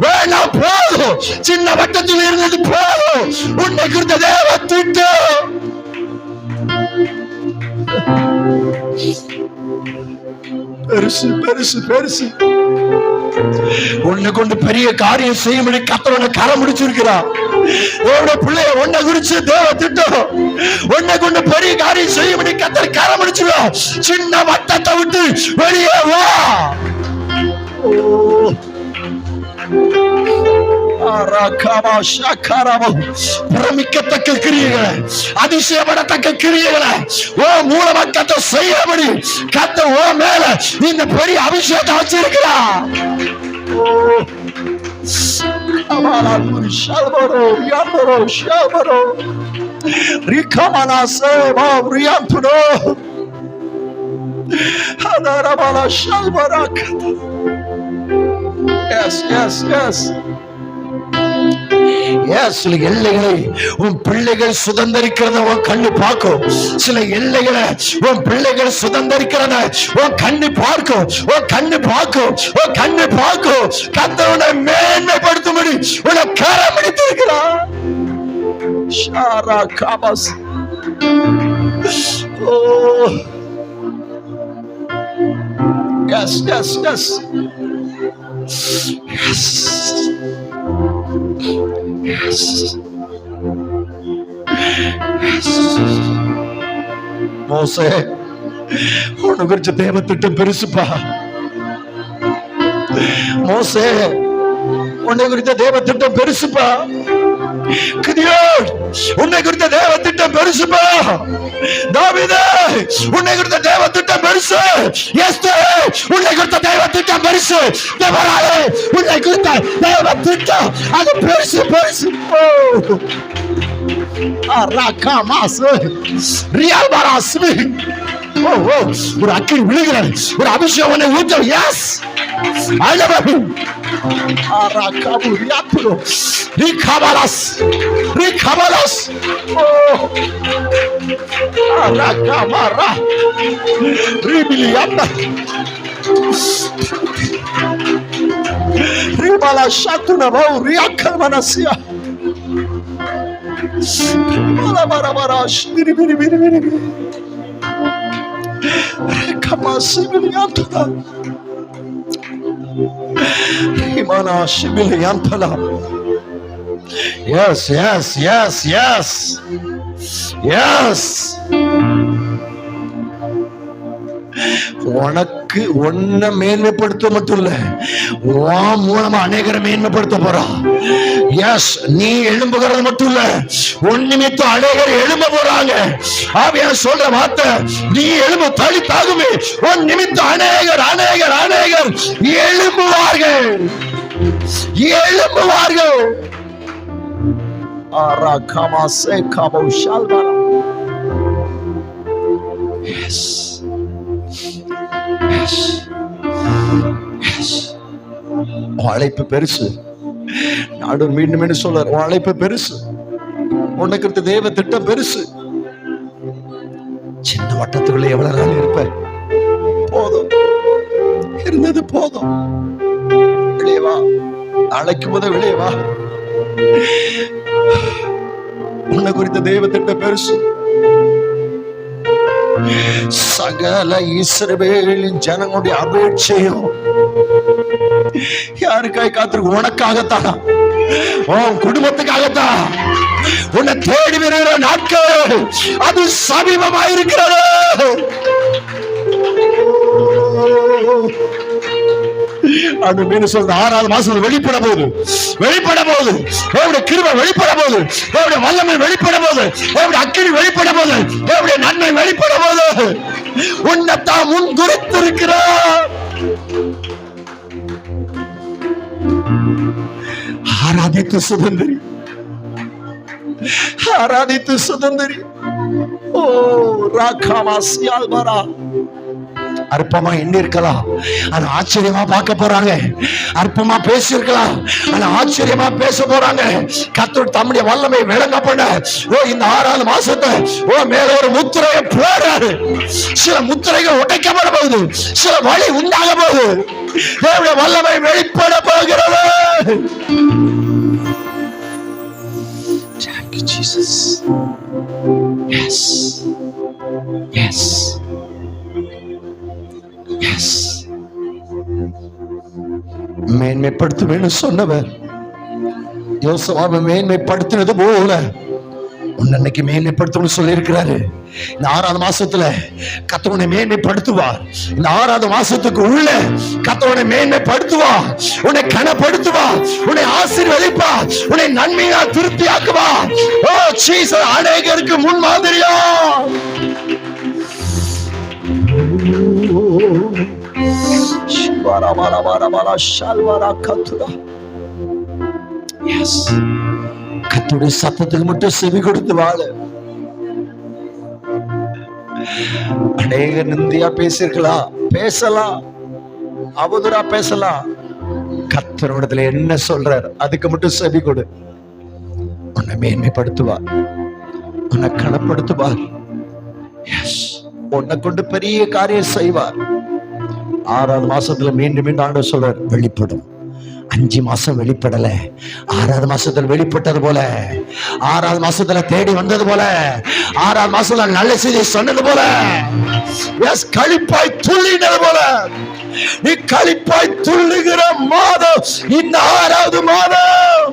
வேணாம், போதும். சின்ன வட்டத்தில் இருந்தது போதும். உன்னை குறித்த தேவ திட்டம் பெருசு, பெருசு, பெருசு. உன்னை கொண்டு பெரிய காரியம் செய்யும்படி கர்த்தர் கரம் முடிச்சிருக்கிறார். பிள்ளைய உன்னை குறிச்சு தேவ திட்டம், உன்னை கொண்டு பெரிய காரியம் செய்யும்படி கர்த்தர் கரம் முடிச்சிருக்கோம். சின்ன வட்டத்தை விட்டு வெளியே வா. பிரமிக்கத்தக்க கிரியைகளை, அதிசயப்படத்தக்க கிரியைகளை ஓ மூலமக்கத்தை செய்யபடி கர்த்தர் ஓ மேல இந்த பெரிய அபிஷேகத்தை வச்சிருக்கிறார். Yes, yes, yes. சில எல்லைகளை உன் பிள்ளைகள் சுதந்திரிக்கிறத உன் கண்ணு பார்க்கும். சில எல்லைகளை உன் பிள்ளைகள் சுதந்திரிக்கிறத உன் கண்ணு பார்க்கும். உன் கண்ணு பார்க்கும். உன் கண்ணு பார்க்கும். கர்த்தரை மேன்மைப்படுத்தும்படி உன்னை கரம் பிடித்திருக்கிறார். Shara காபாஸ். Oh. Yes, yes, yes. Yes. மோசே, உன்னை குறிச்ச தேவ திட்டம் பெருசுப்பா. மோசே, உன்னை குறித்த தேவ திட்டம் பெருசுப்பா. கிதியோன், உன்னை குறித்த தேவ திட்டம் பெருசுப்பா. தாவீதே, உன்னை குறித்த தேவ திட்டம் பெருசு. எஸ்தர், உன்னை குறித்த தேவ திட்டம் பெருசு. தேவராலே, உன்னை குறித்த தேவ திட்டம் அது பெருசு பெருசு. ஒரு அக்கினி விழுகிறார், ஒரு அபிஷேகம் ஊற்ற. Yes, yes, yes, yes, yes, yes. உனக்கு ஒன்ன மேன்மைப்படுத்த மட்டும் இல்ல, உன் மூலமா அநேகரை மேன்மைப்படுத்த போறா. எஸ், நீ எழும்புகிறது மட்டும் இல்ல, உன் நிமித்தம் அநேகர் எழும்ப போறாங்க. ஆவியானவர் சொல்ற வார்த்தை, நீ எழும்பு, தள்ளி தாகுமே, உன் நிமித்தம் அநேகர் அநேகர் அநேகர் எழும்புவார்கள், எழும்புவார்கள். Yes. Yes. Yes. அழைப்பு பெருசு. நாடு மீண்டும் மீண்டும் சொல்றார், அழைப்பு பெருசு, உனக்கு தேவ திட்டம் பெருசு. சின்ன வட்டத்துக்குள்ள எவ்வளவு நாள் இருப்ப? போதும், இருந்தது போதும். வெளியே வா, அழைக்கும் போது வெளியே வா. உன்னை குறித்த தெய்வ திட்டம் பெருசு. சகல இஸ்ரவேலின் ஜனங்களுடைய அபேட்சையும் யாருக்காய் காத்திருக்கு? உனக்காகத்தான், உன் குடும்பத்துக்காகத்தான். உன்னை தேடி வருகிற நாட்கள் அது சமீபமாயிருக்கிறது. அந்த மீன் சொல்ற 6வது மாசம் வெளிப்பட போகுது, வெளிப்பட போகுது. அவருடைய கிருபை வெளிப்பட போகுது, அவருடைய வல்லமை வெளிப்பட போகுது, அவருடைய அக்கினி வெளிப்பட போகுது, அவருடைய நன்மை வெளிப்பட போகுது. உன்னைத்தான் முன் குறித்திருக்கிறார். ஆராதித்து சுதந்திரி, ஆராதித்து சுதந்திரி. ஓ ராகாமாசியால் வரா. அற்பமா எண்ணி இருக்கலாம், ஆனா ஆச்சரியமா பார்க்க போறாங்க. அற்பமா பேசி இருக்கலாம், ஆனா ஆச்சரியமா பேச போறாங்க. கர்த்தர் தம்முடைய வல்லமை விளங்க பண்ண இந்த 6வது மாசத்தை மேல ஒரு முத்திரையை போடுறாரு. சில முத்திரைகள் உடைக்கப்பட போகுது, சில வழி உண்டாக போகுது. தேவனுடைய வல்லமை வெளிப்பட போகிறது. Thank you, Jesus. Yes. Yes. Yes. மேன்மைப்படுத்துவேன்னு சொன்னவர் யோசுவாவை மேன்மைப்படுத்தினது போல உன்னைக்கு மேன்மைப்படுத்தணும்னு சொல்லி இருக்கிறாரு. இந்த 6வது மாசத்துல கர்த்தர் மேன்மைப்படுத்துவார். இந்த 6வது மாசத்துக்கு உள்ள கர்த்தர் மேன்மைப்படுத்துவார், உன்னை கனப்படுத்துவார், உன்னை ஆசீர்வதிப்பார், உன்னை நன்மையா திருப்தியாக்குவார். ஓ ஜீசஸ், அநேகருக்கு முன்மாதிரியா. கர்த்தருடைய சத்தத்துக்கு மட்டும் செவி கொடுத்து வாழ. அநேக நிந்தியா பேசிருக்கலாம், பேசலாம், அவதூறா பேசலாம். கர்த்தரிடத்துல என்ன சொல்றார் அதுக்கு மட்டும் செவி கொடு. உன்னை மேன்மைப்படுத்துவார், உன்னை கனப்படுத்துவார். உன்னை கொண்டு பெரிய காரியம் செய்வார். 6வது மாசத்துல மீண்டும் மீண்டும் ஆண்டவர் சொல்றார், வெளிப்படும். 5 மாசம் வெளிப்படல, 6வது மாசத்துல வெளிப்பட்டது போல, 6வது மாசத்துல தேடி வந்தது போல, 6வது மாசத்துல நல்ல செய்தி சொன்னது போல, களிப்பாய் துள்ளினது போல, நீ களிப்பாய் துள்ளுகிற மாதம் இந்த 6வது மாதம்.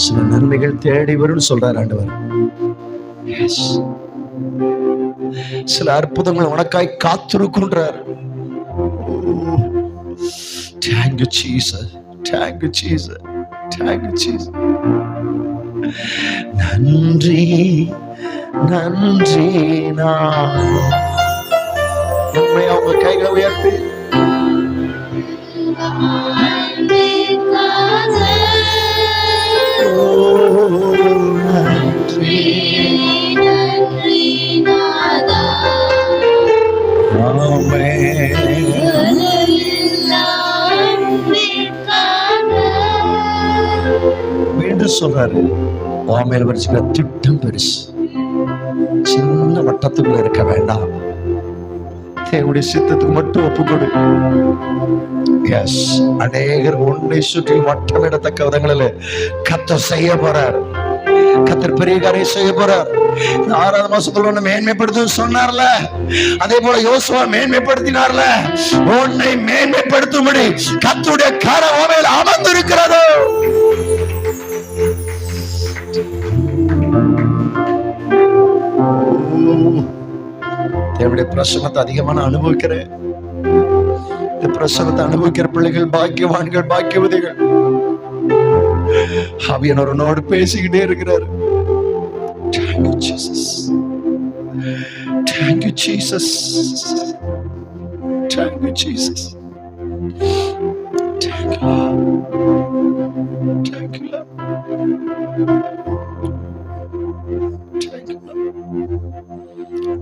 சில நன்மைகள் தேடி வரும்னு சொல்றாரு ஆண்டவர். சில அற்புதங்கள் உனக்காய் காத்திருக்கின்றார். Thank you, Jesus. Thank you, Jesus. Thank you, Jesus. நன்றி நன்றி. நான் உண்மையா உங்க கைகளை உயர்த்தி நன்றி நன்றி நாதா. மீண்டும் சொல்றாரு, மேல வச்சுக்கிற திட்டம் பெருசு. சின்ன வட்டத்துக்குள்ள இருக்க வேண்டாம், தேவனுடைய சித்தத்துக்கு மட்டும் ஒப்புக்கொடு. எஸ், அநேகர் உன்னை சுற்றி வட்டமிடத்தக்க விதங்களில் கர்த்தர் செய்ய போறார். கர்த்தர் பெரிய காரியம் செய்ய போறார். 6வது மாசத்துல உன்னை மேன்மைப்படுத்த சொன்னார்ல, அதே போல யோசுவா மேன்மைப்படுத்தினார்ல. உன்னை மேன்மைப்படுத்தும்படி கர்த்தருடைய கரம் உன் மேல் அமர்ந்திருக்கிறது. தேவனுடைய பிரசன்னத்தை அதிகமான அனுபவிக்கிறேன். இந்த பிரசன்னத்தை அனுபவிக்கிற பிள்ளைகள் பாக்கியவான்கள், பாக்கியவதிகள். ஆவியானவரோடு பேசிக்கிட்டே இருக்கிறார். Thank you, Jesus. Thank you, Jesus. Thank you, Jesus. Thank you, Lord. Thank you, Lord. Thank you, Lord.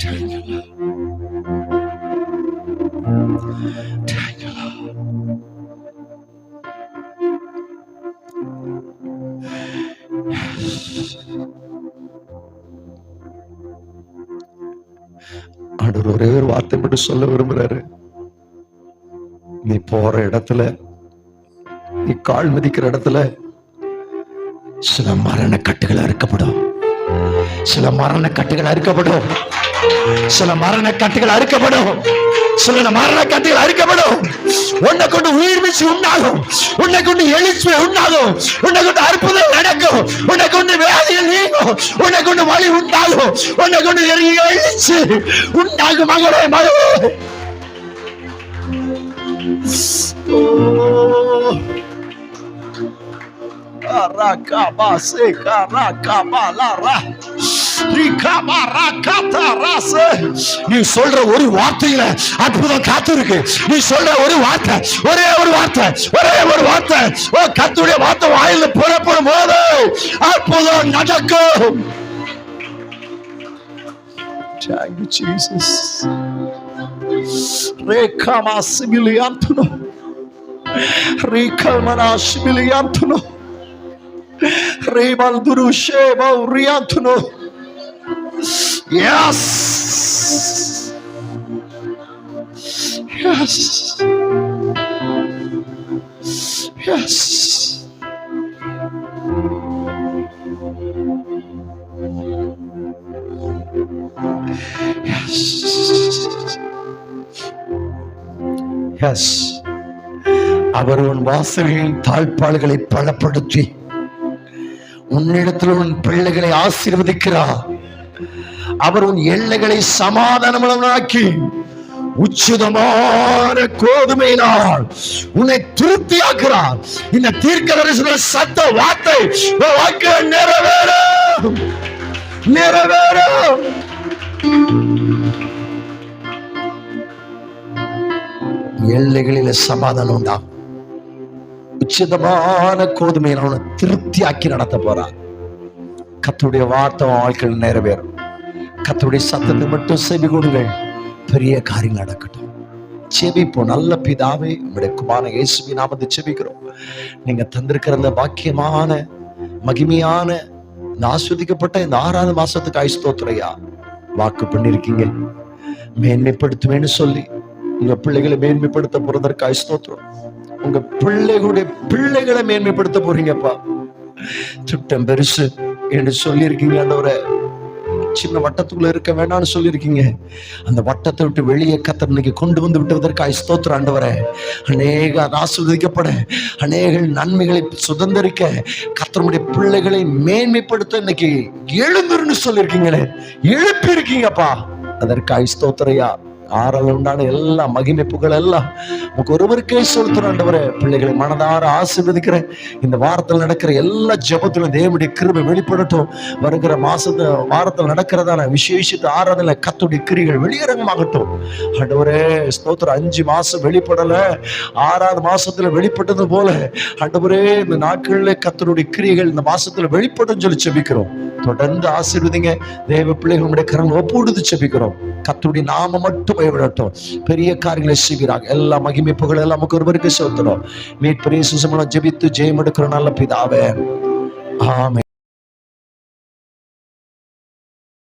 Thank you, Lord. Thank you, Lord. ஆண்டவர் ஒரே ஒரு வார்த்தை மட்டும் சொல்ல விரும்புறாரு. நீ போற இடத்துல, நீ கால் மிதிக்கிற இடத்துல சில மரண கட்டுகள் அறுக்கப்படும். சில மரண கட்டுகள் அறுக்கப்படும். சில மரண கட்டுகள் அறுக்கப்படும். சில மரண கட்டுகள் அறுக்கப்படும். உன்னை கொண்டு உயிர் மீட்சி உண்டாகும். உன்னை கொண்டு எழுச்சி உண்டாகும். உன்னை கொண்டு அற்புதம் நடக்கும். உன்னை கொண்டு வியாதிகள் நீங்கும். உன்னை கொண்டு வலி உண்டாகும். உன்னை கொண்டு எழுச்சி உண்டாகும். மகளே, மகளே, நீ சொல்ற ஒரு வார்த்தையில அற்புதம் காத்திருக்கு. நீ சொல்ற ஒரு வார்த்தை, ஒரே ஒரு வார்த்தை, ஒரே ஒரு வார்த்தை, கர்த்தருடைய வார்த்தை வாயில புறப்படும் போது அற்புதம் நடக்கும். Thank you, Jesus. Rekama similiantuno. Rekamana similiantuno. Rebalduru sheba uriantuno. Yes. Yes. Yes. Yes. அவர் உன் வாசல்களின் தாழ்பாள்களை பலப்படுத்தி உன்னிடத்தில் உன் பிள்ளைகளை ஆசீர்வதிக்கிறார். அவர் உன் எல்லைகளை சமாதானமாக்கி உச்சிதமான கோதுமையினால் உன்னை திருப்தியாக்குறார். இந்த தீர்க்கதரிசன சத்த வார்த்தை நிறைவேறும், நிறைவேறும். எல்லைகளில சமாதானம் உண்டாகும். உச்சிதமான கோதுமையில அவனை திருப்தியாக்கி நடத்த போறார். கர்த்தருடைய வார்த்தை வாழ்க்கையில் நிறைவேறும். கர்த்தருடைய சத்தத்தை மட்டும் செவி கொடுங்கள், பெரிய காரியம் நடக்கட்டும். செபிப்போம். நல்ல பிதாவே, உங்களுடைய குமாரன் இயேசுவின் நாமத்தை செபிக்கிறோம். நீங்க தந்திருக்கிற அந்த பாக்கியமான மகிமையான ஆஸ்வதிக்கப்பட்ட இந்த 6வது மாசத்துக்கு ஸ்தோத்திரையா. வாக்கு பண்ணிருக்கீங்க மேன்மைப்படுத்துவேன்னு சொல்லி உங்க பிள்ளைகளை மேன்மைப்படுத்த போறதற்கு ஸ்தோத்திரம். உங்க பிள்ளைகளுடைய பிள்ளைகளை மேன்மைப்படுத்த போறீங்கப்பா. திட்டம் பெருசு என்று சொல்லி இருக்கீங்க ஆண்டவரே. சின்ன வட்டத்துக்குள்ள இருக்க வேண்டாம்னு சொல்லியிருக்கீங்க. அந்த வட்டத்தை விட்டு வெளியே கர்த்தர் இன்னைக்கு கொண்டு வந்து விட்டதற்காக ஸ்தோத்திரம் ஆண்டவரே. அநேக ஆசீர்வதிக்கப்பட, அநேக நன்மைகளை சுதந்திரிக்க, கர்த்தருடைய பிள்ளைகளை மேன்மைப்படுத்த இன்னைக்கு எழுந்துருன்னு சொல்லியிருக்கீங்களே, எழுப்பி இருக்கீங்கப்பா. அதற்காக ஸ்தோத்திரையா. ஆறால் உண்டான எல்லா மகிமை புகழ் எல்லாம் உங்களுக்கு ஒருவருக்கே செலுத்துறோம் ஆண்டவரே. பிள்ளைகளை மனதார ஆசீர்வதிக்கிறேன். இந்த வாரத்தில் நடக்கிற எல்லா ஜெபத்திலும் தேவனுடைய கிருபை வெளிப்படட்டும். வருகிற வாரத்தில் நடக்கிறதான விசேஷித்த ஆராதனை கர்த்தருடைய கிரிகள் வெளியரங்கமாகட்டும் ஆண்டவரே. ஸ்தோத்திரம். 5 மாசம் வெளிப்படல, 6வது மாசத்துல வெளிப்பட்டது போல ஆண்டவரே இந்த நாட்களில் கர்த்தருடைய கிரிகள் இந்த மாசத்துல வெளிப்படும் சொல்லி செபிக்கிறோம். தொடர்ந்து ஆசீர்வதிங்க. தேவ பிள்ளைகளுடைய கரங்கள் ஒப்புடுத்து செபிக்கிறோம். கர்த்தருடைய நாமம் மட்டும் பயப்படட்டும். பெரிய காரியங்களை செய்கிறாங்க. எல்லா மகிமை புகழ் எல்லாம் நமக்கு ஒருவருக்கு செலுத்தணும். மீட்பு இயேசு மூலம் ஜெபித்து ஜெயம் எடுக்கிற நல்ல பிதாவே, ஆமென்.